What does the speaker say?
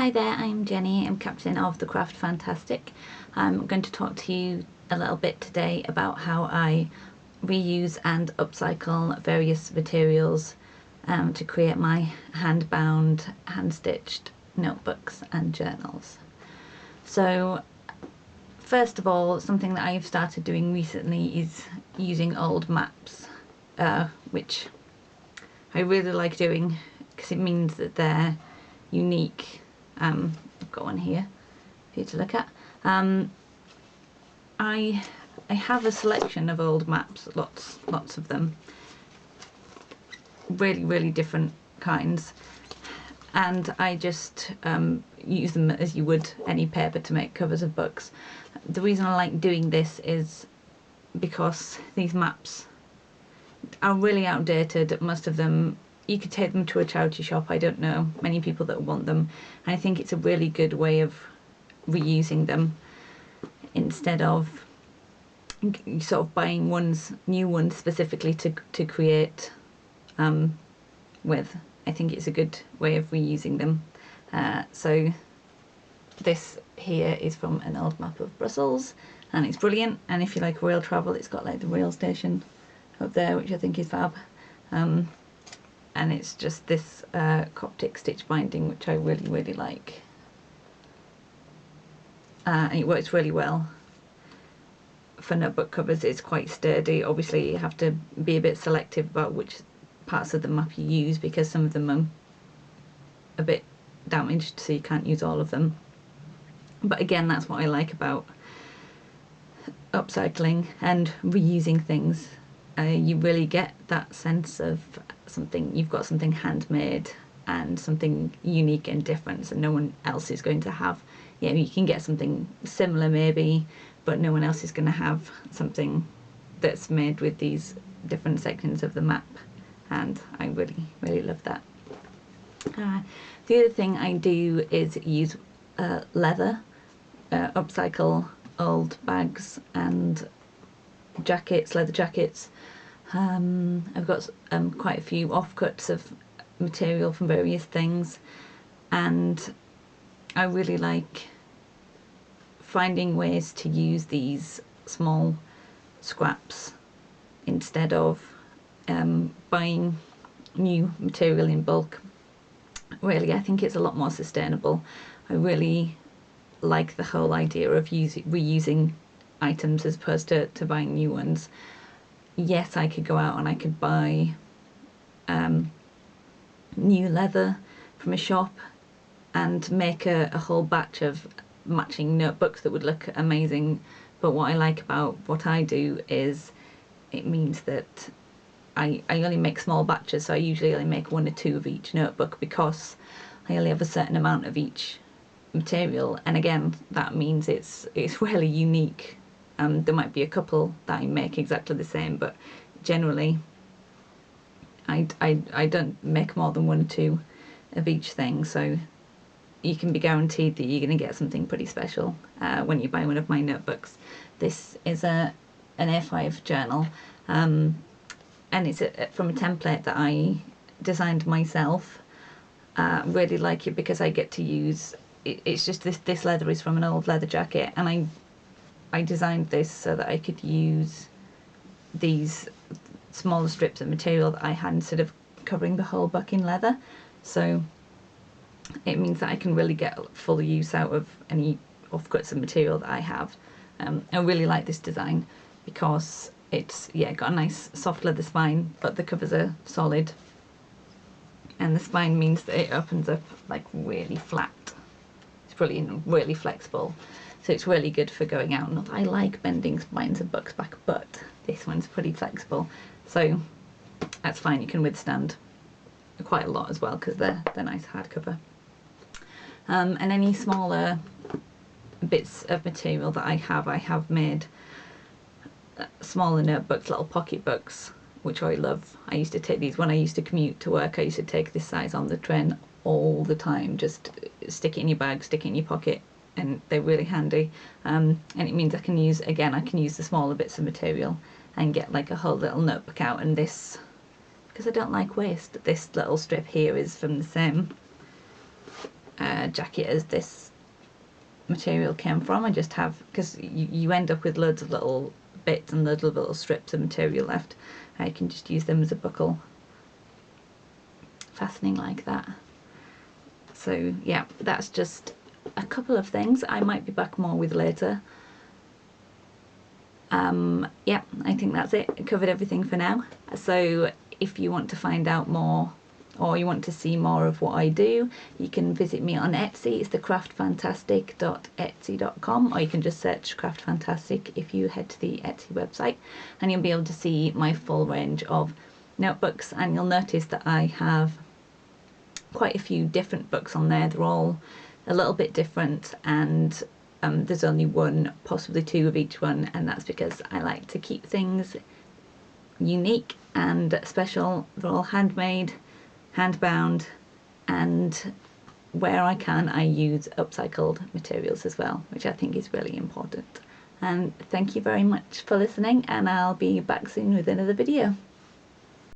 Hi there, I'm Jenny. I'm captain of the Craft Fantastic. I'm going to talk to you a little bit today about how I reuse and upcycle various materials to create my hand-bound, hand-stitched notebooks and journals. So first of all, something that I've started doing recently is using old maps, which I really like doing because it means that they're unique. I've got one here for you to look at. I have a selection of old maps, lots of them, really different kinds, and I just use them as you would any paper to make covers of books. The reason I like doing this is because these maps are really outdated, most of them. You could take them to a charity shop. I don't know many people that want them, and I think it's a really good way of reusing them instead of sort of buying new ones specifically to create with. I think it's a good way of reusing them. So this here is from an old map of Brussels, and it's brilliant. And if you like rail travel, it's got like the rail station up there, which I think is fab. And it's just this Coptic stitch binding, which I really like. And it works really well for notebook covers. It's quite sturdy. Obviously you have to be a bit selective about which parts of the map you use, because some of them are a bit damaged, so you can't use all of them. But again, that's what I like about upcycling and reusing things. You really get that sense of something, you've got something handmade and something unique and different, so no one else is going to have. You know, you can get something similar maybe, but no one else is going to have something that's made with these different sections of the map, and I really love that. The other thing I do is use leather, upcycle old bags and jackets, leather jackets. I've got quite a few offcuts of material from various things, and I really like finding ways to use these small scraps instead of buying new material in bulk. Really, I think it's a lot more sustainable. I really like the whole idea of reusing items as opposed to buying new ones. Yes, I could go out and I could buy new leather from a shop and make a whole batch of matching notebooks that would look amazing, but what I like about what I do is it means that I only make small batches, so I usually only make 1 or 2 of each notebook because I only have a certain amount of each material, and again that means it's really unique. There might be a couple that I make exactly the same, but generally I don't make more than 1 or 2 of each thing, so you can be guaranteed that you're going to get something pretty special when you buy one of my notebooks. This is an A5 journal, and it's from a template that I designed myself. Really like it because I get to use it's just this leather is from an old leather jacket, and I designed this so that I could use these smaller strips of material that I had instead of covering the whole book in leather. So it means that I can really get full use out of any offcuts of material that I have. I really like this design because it's got a nice soft leather spine, but the covers are solid, and the spine means that it opens up like really flat. It's brilliant, really flexible, so it's really good for going out. Not that I like bending spines of books back, but this one's pretty flexible, so that's fine. You can withstand quite a lot as well because they're nice hardcover. And any smaller bits of material that I have made smaller notebooks, little pocket books, which I love. I used to take these when I used to commute to work. I used to take this size on the train all the time. Just stick it in your bag, stick it in your pocket, and they're really handy. And it means I can use the smaller bits of material and get like a whole little notebook out. And this, because I don't like waste, this little strip here is from the same jacket as this material came from. I just have, because you end up with loads of little bits and little strips of material left. I can just use them as a buckle fastening like that. So yeah, that's just a couple of things I might be back more with later. Yeah, I think that's it. I covered everything for now. So if you want to find out more or you want to see more of what I do, you can visit me on Etsy. It's thecraftfantastic.etsy.com, or you can just search Craft Fantastic if you head to the Etsy website, and you'll be able to see my full range of notebooks. And you'll notice that I have quite a few different books on there. They're all a little bit different, and there's only one, possibly two of each one, and that's because I like to keep things unique and special. They're all handmade, hand-bound, and where I can I use upcycled materials as well, which I think is really important. And thank you very much for listening, and I'll be back soon with another video.